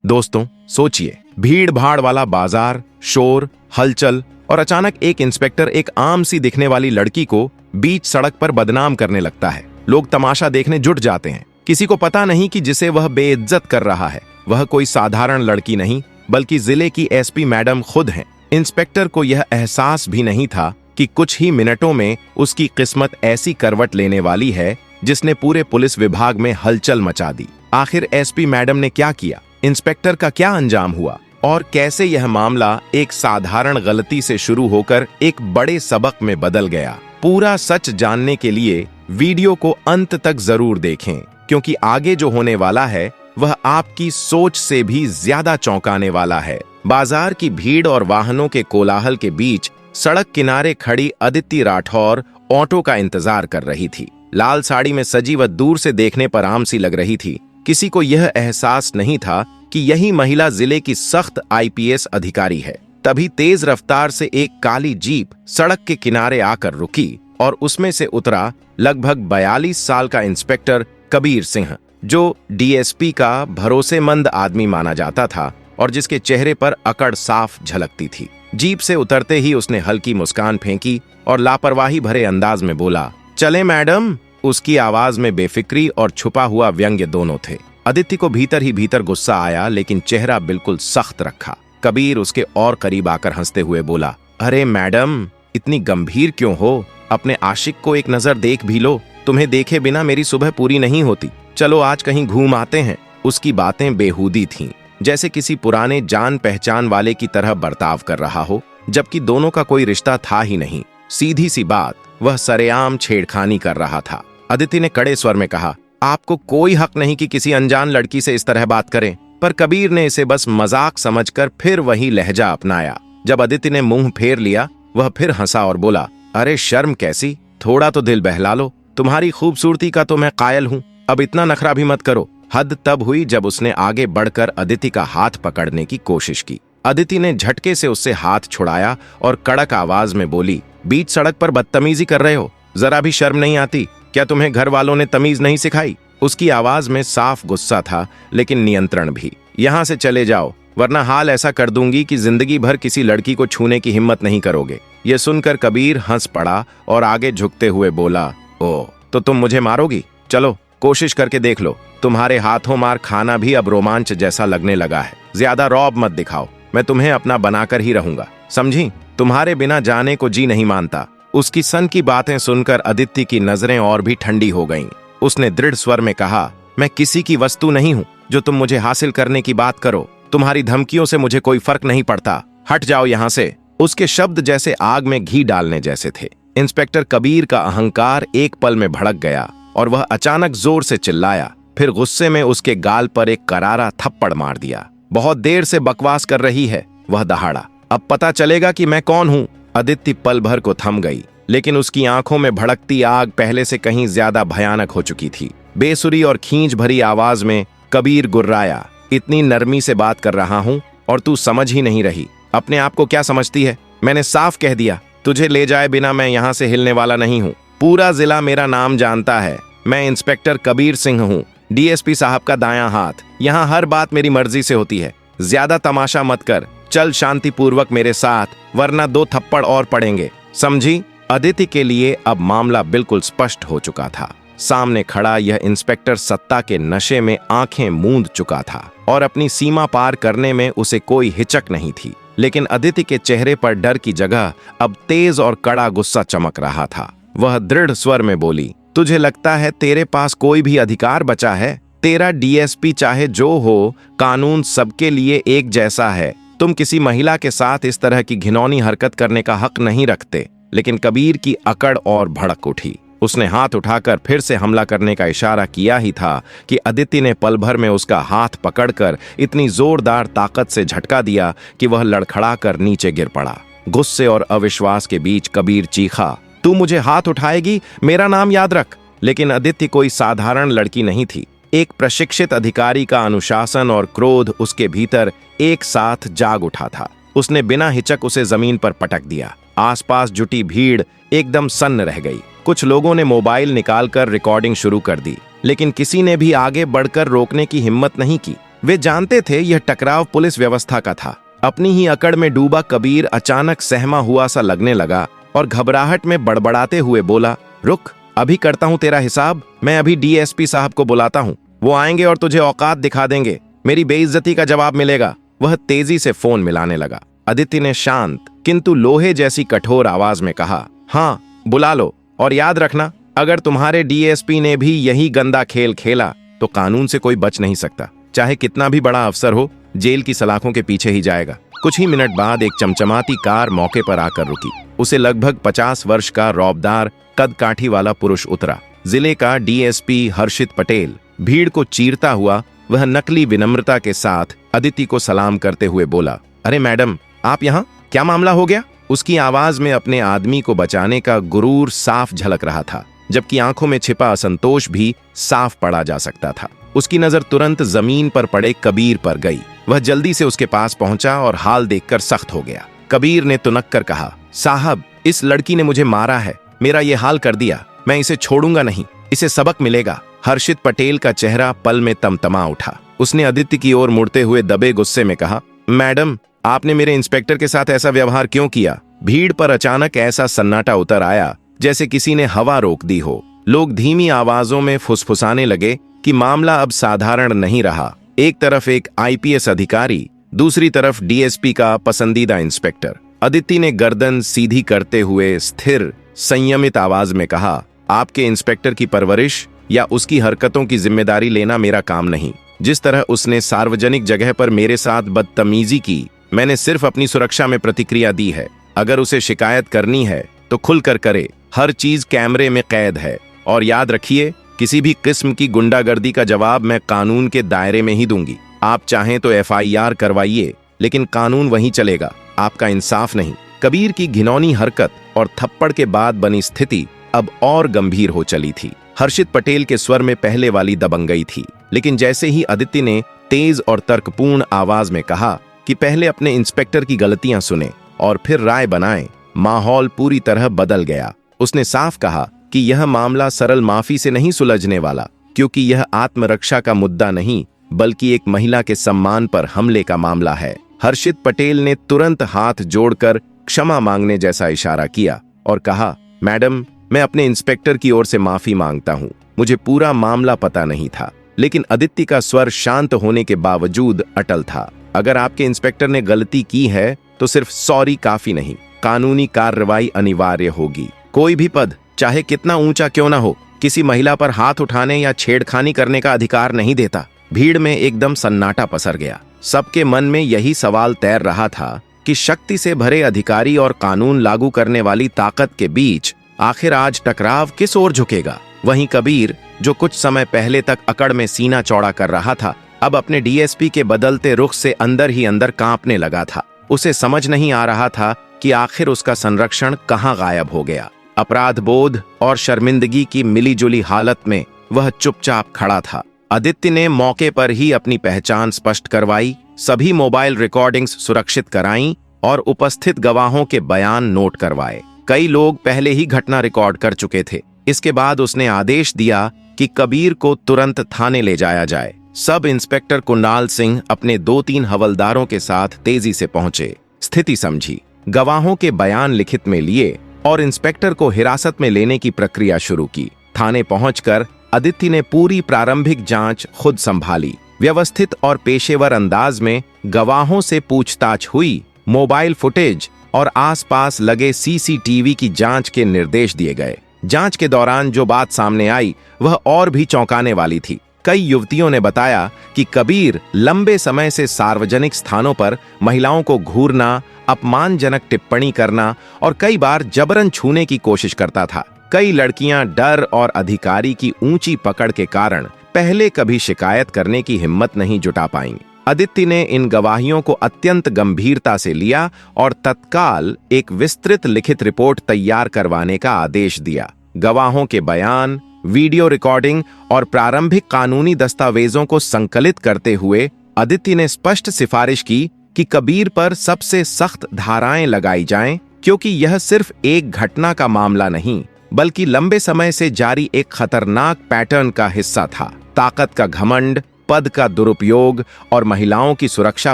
दोस्तों सोचिए, भीड़ भाड़ वाला बाजार, शोर, हलचल और अचानक एक इंस्पेक्टर एक आम सी दिखने वाली लड़की को बीच सड़क पर बदनाम करने लगता है। लोग तमाशा देखने जुट जाते हैं। किसी को पता नहीं कि जिसे वह बेइज्जत कर रहा है वह कोई साधारण लड़की नहीं बल्कि जिले की एसपी मैडम खुद हैं। इंस्पेक्टर को यह एहसास भी नहीं था कि कुछ ही मिनटों में उसकी किस्मत ऐसी करवट लेने वाली है जिसने पूरे पुलिस विभाग में हलचल मचा दी। आखिर एसपी मैडम ने क्या किया, इंस्पेक्टर का क्या अंजाम हुआ और कैसे यह मामला एक साधारण गलती से शुरू होकर एक बड़े सबक में बदल गया। पूरा सच जानने के लिए वीडियो को अंत तक जरूर देखें, क्योंकि आगे जो होने वाला है वह आपकी सोच से भी ज्यादा चौंकाने वाला है। बाजार की भीड़ और वाहनों के कोलाहल के बीच सड़क किनारे खड़ी अदिति राठौर ऑटो का इंतजार कर रही थी। लाल साड़ी में सजी वह दूर से देखने पर आम सी लग रही थी। किसी को यह एहसास नहीं था कि यही महिला जिले की सख्त आईपीएस अधिकारी है। तभी तेज रफ्तार से एक काली जीप सड़क के किनारे आकर रुकी और उसमें से उतरा लगभग 42 साल का इंस्पेक्टर कबीर सिंह, जो डीएसपी का भरोसेमंद आदमी माना जाता था और जिसके चेहरे पर अकड़ साफ झलकती थी। जीप से उतरते ही उसने हल्की मुस्कान फेंकी और लापरवाही भरे अंदाज में बोला, चले मैडम। उसकी आवाज में बेफिक्री और छुपा हुआ व्यंग्य दोनों थे। अदिति को भीतर ही भीतर गुस्सा आया, लेकिन चेहरा बिल्कुल सख्त रखा। कबीर उसके और करीब आकर हंसते हुए बोला, अरे मैडम, इतनी गंभीर क्यों हो? अपने आशिक को एक नजर देख भी लो। तुम्हें देखे बिना मेरी सुबह पूरी नहीं होती। चलो आज कहीं घूम आते हैं। उसकी बातें बेहूदी थीं, जैसे किसी पुराने जान पहचान वाले की तरह बर्ताव कर रहा हो, जबकि दोनों का कोई रिश्ता था ही नहीं। सीधी सी बात, वह सरेआम छेड़खानी कर रहा था। अदिति ने कड़े स्वर में कहा, आपको कोई हक नहीं कि किसी अनजान लड़की से इस तरह बात करें। पर कबीर ने इसे बस मजाक समझकर फिर वही लहजा अपनाया। जब अदिति ने मुंह फेर लिया, वह फिर हंसा और बोला, अरे शर्म कैसी, थोड़ा तो दिल बहला लो। तुम्हारी खूबसूरती का तो मैं कायल हूं, अब इतना नखरा भी मत करो। हद तब हुई जब उसने आगे बढ़कर अदिति का हाथ पकड़ने की कोशिश की। अदिति ने झटके से उससे हाथ छुड़ाया और कड़क आवाज में बोली, बीच सड़क पर बदतमीजी कर रहे हो, जरा भी शर्म नहीं आती? क्या तुम्हें घर वालों ने तमीज नहीं सिखाई? उसकी आवाज में साफ गुस्सा था, लेकिन नियंत्रण भी। यहां से चले जाओ, वरना हाल ऐसा कर दूंगी कि जिंदगी भर किसी लड़की को छूने की हिम्मत नहीं करोगे। यह सुनकर कबीर हंस पड़ा और आगे झुकते हुए बोला, ओ तो तुम मुझे मारोगी? चलो कोशिश करके देख लो। तुम्हारे हाथों मार खाना भी अब रोमांच जैसा लगने लगा है। ज्यादा रौब मत दिखाओ, मैं तुम्हें अपना बनाकर ही रहूंगा, समझी? तुम्हारे बिना जाने को जी नहीं मानता। उसकी सन की बातें सुनकर अदिति की नजरें और भी ठंडी हो गईं। उसने दृढ़ स्वर में कहा, मैं किसी की वस्तु नहीं हूं जो तुम मुझे हासिल करने की बात करो। तुम्हारी धमकियों से मुझे कोई फर्क नहीं पड़ता। हट जाओ यहां से। उसके शब्द जैसे आग में घी डालने जैसे थे। इंस्पेक्टर कबीर का अहंकार एक पल में भड़क गया और वह अचानक जोर से चिल्लाया। फिर गुस्से में उसके गाल पर एक करारा थप्पड़ मार दिया। बहुत देर से बकवास कर रही है, वह दहाड़ा। अब पता चलेगा कि मैं कौन हूं। अदिति पल भर को थम गई, लेकिन उसकी आंखों में भड़कती आग पहले से कहीं ज्यादा भयानक हो चुकी थी। बेसुरी और खींच भरी आवाज में कबीर गुर्राया, इतनी नरमी से बात कर रहा हूं और तू समझ ही नहीं रही। अपने आप को क्या समझती है? मैंने साफ कह दिया, तुझे ले जाए बिना मैं यहां से हिलने वाला नहीं हूं। पूरा जिला मेरा नाम जानता है। मैं इंस्पेक्टर कबीर सिंह हूं, डीएसपी साहब का दायां हाथ। यहां हर बात मेरी मर्जी से होती है। ज्यादा तमाशा मत कर, चल शांतिपूर्वक मेरे साथ, वरना 2 थप्पड़ और पड़ेंगे, समझी? अदिति के लिए अब मामला बिल्कुल स्पष्ट हो चुका था। सामने खड़ा यह इंस्पेक्टर सत्ता के नशे में आंखें मूंद चुका था और अपनी सीमा पार करने में उसे कोई हिचक नहीं थी। लेकिन अदिति के चेहरे पर डर की जगह अब तेज और कड़ा गुस्सा चमक रहा था। वह दृढ़ स्वर में बोली, तुझे लगता है तेरे पास कोई भी अधिकार बचा है? तेरा डीएसपी चाहे जो हो, कानून सबके लिए एक जैसा है। तुम किसी महिला के साथ इस तरह की घिनौनी हरकत करने का हक नहीं रखते। लेकिन कबीर की अकड़ और भड़क उठी। उसने हाथ उठाकर फिर से हमला करने का इशारा किया ही था कि अदिति ने पल भर में उसका हाथ पकड़कर इतनी जोरदार ताकत से झटका दिया कि वह लड़खड़ाकर नीचे गिर पड़ा। गुस्से और अविश्वास के बीच कबीर चीखा, तू मुझे हाथ उठाएगी? मेरा नाम याद रख। लेकिन अदिति कोई साधारण लड़की नहीं थी। एक प्रशिक्षित अधिकारी का अनुशासन और क्रोध उसके भीतर एक साथ जाग उठा था। उसने बिना हिचक उसे जमीन पर पटक दिया। आसपास जुटी भीड़ एकदम सन्न रह गई। कुछ लोगों ने मोबाइल निकालकर रिकॉर्डिंग शुरू कर दी, लेकिन किसी ने भी आगे बढ़कर रोकने की हिम्मत नहीं की। वे जानते थे यह टकराव पुलिस व्यवस्था का था। अपनी ही अकड़ में डूबा कबीर अचानक सहमा हुआ सा लगने लगा और घबराहट में बड़बड़ाते हुए बोला, रुक, अभी करता हूं तेरा हिसाब। मैं अभी डीएसपी साहब को बुलाता हूं, वो आएंगे और तुझे औकात दिखा देंगे। मेरी बेइज्जती का जवाब मिलेगा। वह तेजी से फोन मिलाने लगा। अदिति ने शांत किंतु लोहे जैसी कठोर आवाज में कहा, हाँ बुला लो, और याद रखना, अगर तुम्हारे डीएसपी ने भी यही गंदा खेल खेला तो कानून से कोई बच नहीं सकता। चाहे कितना भी बड़ा अफसर हो, जेल की सलाखों के पीछे ही जाएगा। कुछ ही मिनट बाद एक चमचमाती कार मौके पर आकर रुकी। उसे लगभग 50 वर्ष का रौबदार कद काठी वाला पुरुष उतरा। जिले का डीएसपी हर्षित पटेल। भीड़ को चीरता हुआ वह नकली विनम्रता के साथ अदिति को सलाम करते हुए बोला, अरे मैडम, आप यहाँ? क्या मामला हो गया? उसकी आवाज में अपने आदमी को बचाने का गुरूर साफ झलक रहा था, जबकि आंखों में छिपा असंतोष भी साफ पड़ा जा सकता था। उसकी नजर तुरंत जमीन पर पड़े कबीर पर गई। वह जल्दी से उसके पास पहुंचा और हाल देखकर सख्त हो गया। कबीर ने तुनक कर कहा, साहब, इस लड़की ने मुझे मारा है, मेरा ये हाल कर दिया। मैं इसे छोड़ूंगा नहीं, इसे सबक मिलेगा। हर्षित पटेल का चेहरा पल में तमतमा उठा। उसने अदिति की ओर मुड़ते हुए दबे गुस्से में कहा, मैडम, आपने मेरे इंस्पेक्टर के साथ ऐसा व्यवहार क्यों किया? भीड़ पर अचानक ऐसा सन्नाटा उतर आया जैसे किसी ने हवा रोक दी हो। लोग धीमी आवाजों में फुसफुसाने लगे कि मामला अब साधारण नहीं रहा। एक तरफ एक आईपीएस अधिकारी, दूसरी तरफ डीएसपी का पसंदीदा इंस्पेक्टर। अदिति ने गर्दन सीधी करते हुए स्थिर संयमित आवाज में कहा, आपके इंस्पेक्टर की परवरिश या उसकी हरकतों की जिम्मेदारी लेना मेरा काम नहीं। जिस तरह उसने सार्वजनिक जगह पर मेरे साथ बदतमीजी की, मैंने सिर्फ अपनी सुरक्षा में प्रतिक्रिया दी है। अगर उसे शिकायत करनी है तो खुलकर करे, हर चीज कैमरे में कैद है। और याद रखिए, किसी भी किस्म की गुंडागर्दी का जवाब मैं कानून के दायरे में ही दूंगी। आप चाहें तो एफआईआर करवाइए, लेकिन कानून वहीं चलेगा, आपका इंसाफ नहीं। कबीर की घिनौनी हरकत और थप्पड़ के बाद बनी स्थिति अब और गंभीर हो चली थी। हर्षित पटेल के स्वर में पहले वाली दबंगई थी, लेकिन जैसे ही अदिति ने तेज और तर्कपूर्ण आवाज में कहा कि पहले अपने इंस्पेक्टर की गलतियां सुने और फिर राय बनाएं, माहौल पूरी तरह बदल गया। उसने साफ कहा कि यह मामला सरल माफी से नहीं सुलझने वाला, क्योंकि यह आत्मरक्षा का मुद्दा नहीं, बल्कि एक महिला के सम्मान पर हमले का मामला है। हर्षित पटेल ने तुरंत हाथ जोड़कर क्षमा मांगने जैसा इशारा किया और कहा, मैडम, मैं अपने इंस्पेक्टर की ओर से माफी मांगता हूं। मुझे पूरा मामला पता नहीं था। लेकिन अदिति का स्वर शांत होने के बावजूद अटल था। अगर आपके इंस्पेक्टर ने गलती की है तो सिर्फ सॉरी काफी नहीं, कानूनी कार्रवाई अनिवार्य होगी। कोई भी पद, चाहे कितना ऊंचा क्यों ना हो, किसी महिला पर हाथ उठाने या छेड़खानी करने का अधिकार नहीं देता। भीड़ में एकदम सन्नाटा पसर गया। सबके मन में यही सवाल तैर रहा था कि शक्ति से भरे अधिकारी और कानून लागू करने वाली ताकत के बीच आखिर आज टकराव किस ओर झुकेगा। वहीं कबीर, जो कुछ समय पहले तक अकड़ में सीना चौड़ा कर रहा था, अब अपने डीएसपी के बदलते रुख से अंदर ही अंदर कांपने लगा था। उसे समझ नहीं आ रहा था कि आखिर उसका संरक्षण कहां गायब हो गया। अपराध बोध और शर्मिंदगी की मिलीजुली हालत में वह चुपचाप खड़ा था। आदित्य ने मौके पर ही अपनी पहचान स्पष्ट करवाई, सभी मोबाइल रिकॉर्डिंग्स सुरक्षित कराईं और उपस्थित गवाहों के बयान नोट करवाए। कई लोग पहले ही घटना रिकॉर्ड कर चुके थे। इसके बाद उसने आदेश दिया कि कबीर को तुरंत थाने ले जाया जाए। सब इंस्पेक्टर कुणाल सिंह अपने 2-3 हवलदारों के साथ तेजी से पहुंचे, स्थिति समझी, गवाहों के बयान लिखित में लिए और इंस्पेक्टर को हिरासत में लेने की प्रक्रिया शुरू की। थाने पहुंचकर आदित्य ने पूरी प्रारंभिक जांच खुद संभाली। व्यवस्थित और पेशेवर अंदाज में गवाहों से पूछताछ हुई, मोबाइल फुटेज और आसपास लगे सीसीटीवी की जांच के निर्देश दिए गए। जांच के दौरान जो बात सामने आई वह और भी चौंकाने वाली थी। कई युवतियों ने बताया कि कबीर लंबे समय से सार्वजनिक स्थानों पर महिलाओं को घूरना, अपमानजनक टिप्पणी करना और कई बार जबरन छूने की कोशिश करता था। कई लड़कियां डर और अधिकारी की ऊंची पकड़ के कारण पहले कभी शिकायत करने की हिम्मत नहीं जुटा पाईं। आदित्य ने इन गवाहियों को अत्यंत गंभीरता से लिया और तत्काल एक विस्तृत लिखित रिपोर्ट तैयार करवाने का आदेश दिया। गवाहों के बयान, वीडियो रिकॉर्डिंग और प्रारंभिक कानूनी दस्तावेजों को संकलित करते हुए आदित्य ने स्पष्ट सिफारिश की कि कबीर पर सबसे सख्त धाराएं लगाई जाएं, क्योंकि यह सिर्फ एक घटना का मामला नहीं, बल्कि लंबे समय से जारी एक खतरनाक पैटर्न का हिस्सा था। ताकत का घमंड, पद का दुरुपयोग और महिलाओं की सुरक्षा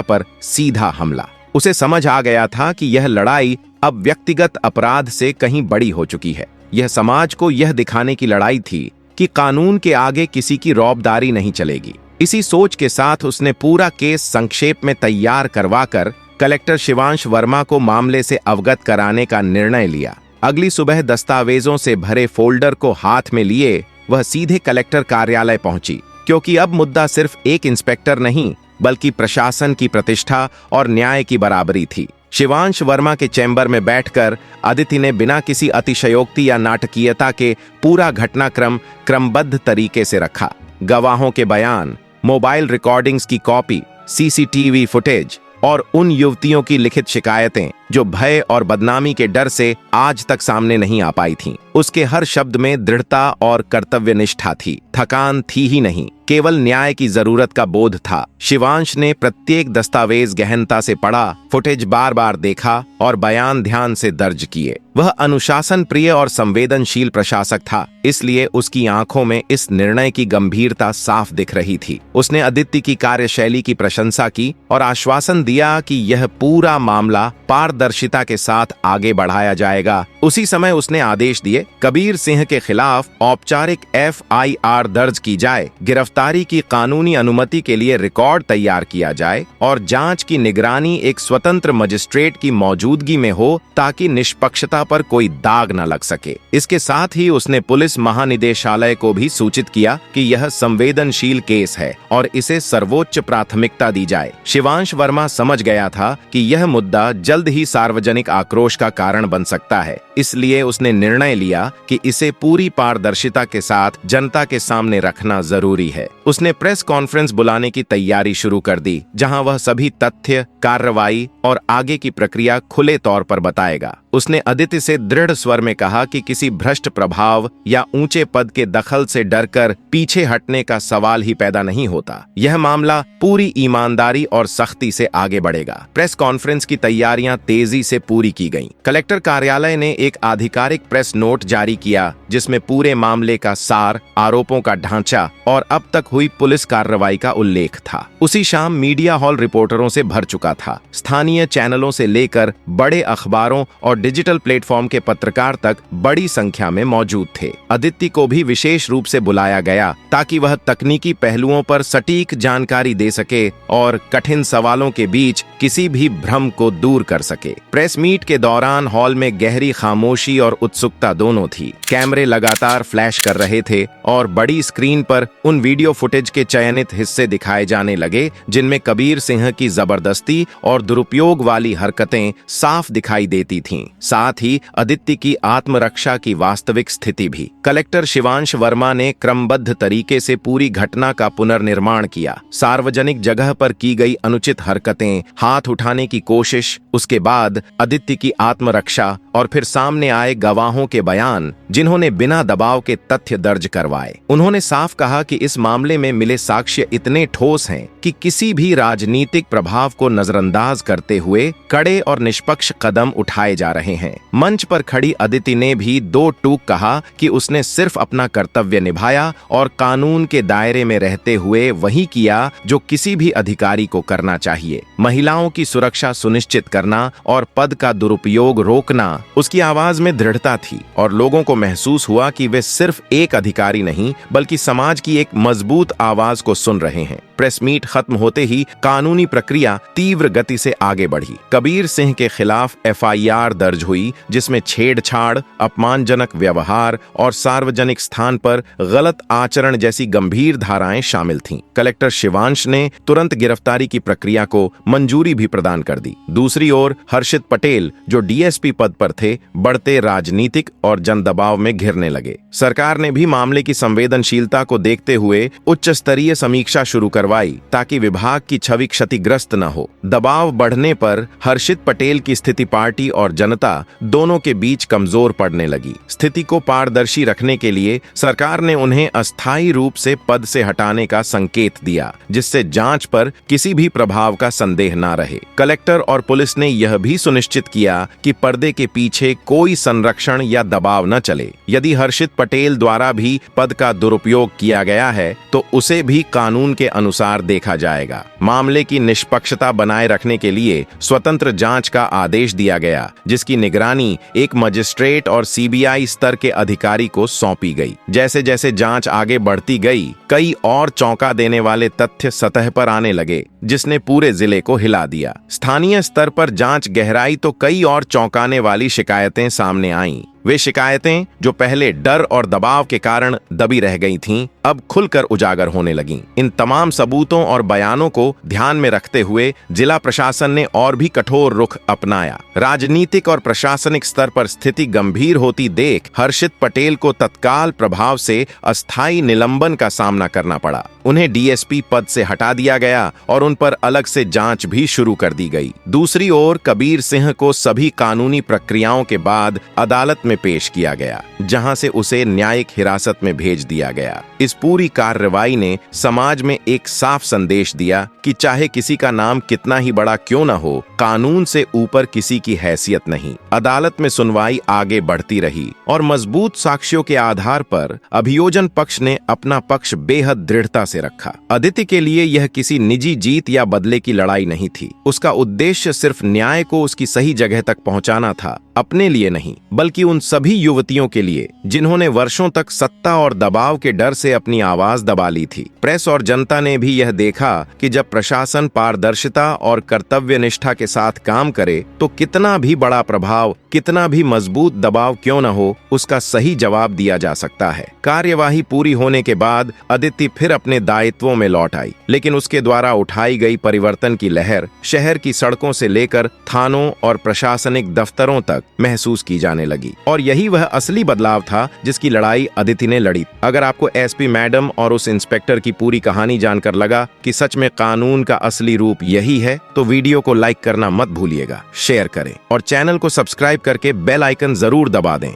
पर सीधा हमला। उसे समझ आ गया था कि यह लड़ाई अब व्यक्तिगत अपराध से कहीं बड़ी हो चुकी है। यह समाज को यह दिखाने की लड़ाई थी कि कानून के आगे किसी की रौबदारी नहीं चलेगी। इसी सोच के साथ उसने पूरा केस संक्षेप में तैयार करवाकर कलेक्टर शिवांश वर्मा को मामले से अवगत कराने का निर्णय लिया। अगली सुबह दस्तावेजों से भरे फोल्डर को हाथ में लिए वह सीधे कलेक्टर कार्यालय पहुंची, क्योंकि अब मुद्दा सिर्फ एक इंस्पेक्टर नहीं बल्कि प्रशासन की प्रतिष्ठा और न्याय की बराबरी थी। शिवांश वर्मा के चैम्बर में बैठकर अदिति ने बिना किसी अतिशयोक्ति या नाटकीयता के पूरा घटनाक्रम क्रमबद्ध तरीके से रखा। गवाहों के बयान, मोबाइल रिकॉर्डिंग्स की कॉपी, सीसीटीवी फुटेज और उन युवतियों की लिखित शिकायतें जो भय और बदनामी के डर से आज तक सामने नहीं आ पाई थीं। उसके हर शब्द में दृढ़ता और कर्तव्यनिष्ठा थी। थकान थी ही नहीं, केवल न्याय की जरूरत का बोध था। शिवांश ने प्रत्येक दस्तावेज गहनता से पढ़ा, फुटेज बार बार देखा और बयान ध्यान से दर्ज किए। वह अनुशासन प्रिय और संवेदनशील प्रशासक था, इसलिए उसकी आंखों में इस निर्णय की गंभीरता साफ दिख रही थी। उसने अदिति की कार्यशैली की प्रशंसा की और आश्वासन दिया कि यह पूरा मामला पारदर्शिता के साथ आगे बढ़ाया जाएगा। उसी समय उसने आदेश दिए, कबीर सिंह के खिलाफ औपचारिक FIR दर्ज की जाए, गिरफ्तारी की कानूनी अनुमति के लिए रिकॉर्ड तैयार किया जाए और जांच की निगरानी एक स्वतंत्र मजिस्ट्रेट की मौजूदगी में हो ताकि निष्पक्षता पर कोई दाग न लग सके। इसके साथ ही उसने पुलिस महानिदेशालय को भी सूचित किया कि यह संवेदनशील केस है और इसे सर्वोच्च प्राथमिकता दी जाए। शिवांश वर्मा समझ गया था कि यह मुद्दा जल्द ही सार्वजनिक आक्रोश का कारण बन सकता है, इसलिए उसने निर्णय लिया कि इसे पूरी पारदर्शिता के साथ जनता के सामने रखना जरूरी है। उसने प्रेस कॉन्फ्रेंस बुलाने की तैयारी शुरू कर दी, जहां वह सभी तथ्य, कार्रवाई और आगे की प्रक्रिया खुले तौर पर बताएगा। उसने अदिति से दृढ़ स्वर में कहा कि किसी भ्रष्ट प्रभाव या ऊंचे पद के दखल से डरकर पीछे हटने का सवाल ही पैदा नहीं होता। यह मामला पूरी ईमानदारी और सख्ती से आगे बढ़ेगा। प्रेस कॉन्फ्रेंस की तैयारियां तेजी से पूरी की गईं। कलेक्टर कार्यालय ने एक आधिकारिक प्रेस नोट जारी किया, जिसमें पूरे मामले का सार, आरोपों का ढांचा और अब तक हुई पुलिस कार्रवाई का उल्लेख था। उसी शाम मीडिया हॉल रिपोर्टरों से भर चुका था। स्थानीय चैनलों से लेकर बड़े अखबारों और डिजिटल प्लेटफॉर्म के पत्रकार तक बड़ी संख्या में मौजूद थे। अदिति को भी विशेष रूप से बुलाया गया ताकि वह तकनीकी पहलुओं पर सटीक जानकारी दे सके और कठिन सवालों के बीच किसी भी भ्रम को दूर कर सके। प्रेस मीट के दौरान हॉल में गहरी खामोशी और उत्सुकता दोनों थी। कैमरे लगातार फ्लैश कर रहे थे और बड़ी स्क्रीन पर उन वीडियो फुटेज के चयनित हिस्से दिखाए जाने लगे जिनमें कबीर सिंह की जबरदस्ती और दुरुपयोग वाली हरकतें साफ दिखाई देती थीं। साथ ही अदिति की आत्मरक्षा की वास्तविक स्थिति भी। कलेक्टर शिवांश वर्मा ने क्रमबद्ध तरीके से पूरी घटना का पुनर्निर्माण किया। सार्वजनिक जगह पर की गई अनुचित हरकतें, हाथ उठाने की कोशिश, उसके बाद अदिति की आत्मरक्षा और फिर सामने आए गवाहों के बयान जिन्होंने बिना दबाव के तथ्य दर्ज करवाए। उन्होंने साफ कहा कि इस मामले में मिले साक्ष्य इतने ठोस हैं कि किसी भी राजनीतिक प्रभाव को नजरअंदाज करते हुए कड़े और निष्पक्ष कदम उठाए जा रहे हैं। मंच पर खड़ी अदिति ने भी दो टूक कहा कि उसने सिर्फ अपना कर्तव्य निभाया और कानून के दायरे में रहते हुए वही किया जो किसी भी अधिकारी को करना चाहिए। महिलाओं की सुरक्षा सुनिश्चित करना और पद का दुरुपयोग रोकना। उसकी आवाज में दृढ़ता थी और लोगों को महसूस हुआ कि वे सिर्फ एक अधिकारी नहीं बल्कि समाज की एक मजबूत आवाज को सुन रहे हैं। प्रेस मीट खत्म होते ही कानूनी प्रक्रिया तीव्र गति से आगे बढ़ी। कबीर सिंह के खिलाफ FIR दर्ज हुई, जिसमें छेड़छाड़, अपमानजनक व्यवहार और सार्वजनिक स्थान पर गलत आचरण जैसी गंभीर धाराएं शामिल थीं। कलेक्टर शिवांश ने तुरंत गिरफ्तारी की प्रक्रिया को मंजूरी भी प्रदान कर दी। दूसरी ओर हर्षित पटेल, जो DSP पद पर थे, बढ़ते राजनीतिक और जनदबाव में घिरने लगे। सरकार ने भी मामले की संवेदनशीलता को देखते हुए उच्च स्तरीय समीक्षा शुरू करवाई ताकि विभाग की छवि क्षतिग्रस्त न हो। दबाव बढ़ने पर हर्षित पटेल की स्थिति पार्टी और जनता दोनों के बीच कमजोर पड़ने लगी। स्थिति को पारदर्शी रखने के लिए सरकार ने उन्हें अस्थायी रूप से पद से हटाने का संकेत दिया, जिससे जांच पर किसी भी प्रभाव का संदेह न रहे। कलेक्टर और पुलिस ने यह भी सुनिश्चित किया कि पर्दे के पीछे कोई संरक्षण या दबाव न चले। यदि हर्षित पटेल द्वारा भी पद का दुरुपयोग किया गया है तो उसे भी कानून के अनुसार अनुसार देखा जाएगा। मामले की निष्पक्षता बनाए रखने के लिए स्वतंत्र जांच का आदेश दिया गया, जिसकी निगरानी एक मजिस्ट्रेट और सीबीआई स्तर के अधिकारी को सौंपी गई। जैसे जैसे जांच आगे बढ़ती गई, कई और चौंका देने वाले तथ्य सतह पर आने लगे, जिसने पूरे जिले को हिला दिया। स्थानीय स्तर पर जांच गहराई तो कई और चौंकाने वाली शिकायतें सामने आईं। वे शिकायतें जो पहले डर और दबाव के कारण दबी रह गई थीं, अब खुलकर उजागर होने लगीं। इन तमाम सबूतों और बयानों को ध्यान में रखते हुए जिला प्रशासन ने और भी कठोर रुख अपनाया। राजनीतिक और प्रशासनिक स्तर पर स्थिति गंभीर होती देख हर्षित पटेल को तत्काल प्रभाव से अस्थायी निलंबन का सामना करना पड़ा। उन्हें डीएसपी पद से हटा दिया गया और उन पर अलग से जांच भी शुरू कर दी गई। दूसरी ओर कबीर सिंह को सभी कानूनी प्रक्रियाओं के बाद अदालत में पेश किया गया, जहां से उसे न्यायिक हिरासत में भेज दिया गया। इस पूरी कार्रवाई ने समाज में एक साफ संदेश दिया कि चाहे किसी का नाम कितना ही बड़ा क्यों न हो, कानून से ऊपर किसी की हैसियत नहीं। अदालत में सुनवाई आगे बढ़ती रही और मजबूत साक्ष्यों के आधार पर अभियोजन पक्ष ने अपना पक्ष बेहद दृढ़ता से रखा। अदिति के लिए यह किसी निजी जीत या बदले की लड़ाई नहीं थी। उसका उद्देश्य सिर्फ न्याय को उसकी सही जगह तक पहुंचाना था, अपने लिए नहीं, बल्कि उन सभी युवतियों के लिए जिन्होंने वर्षों तक सत्ता और दबाव के डर से अपनी आवाज दबा ली थी। प्रेस और जनता ने भी यह देखा कि जब प्रशासन पारदर्शिता और कर्तव्य निष्ठा के साथ काम करे तो कितना भी बड़ा प्रभाव, कितना भी मजबूत दबाव क्यों न हो, उसका सही जवाब दिया जा सकता है। कार्यवाही पूरी होने के बाद अदिति फिर अपने दायित्वों में लौट आई, लेकिन उसके द्वारा उठाई गई परिवर्तन की लहर शहर की सड़कों से लेकर थानों और प्रशासनिक दफ्तरों तक महसूस की जाने लगी। और यही वह असली बदलाव था जिसकी लड़ाई अदिति ने लड़ी। अगर आपको एसपी मैडम और उस इंस्पेक्टर की पूरी कहानी जानकर लगा कि सच में कानून का असली रूप यही है, तो वीडियो को लाइक करना मत भूलिएगा, शेयर करें और चैनल को सब्सक्राइब करके बेल आइकन जरूर दबा दें।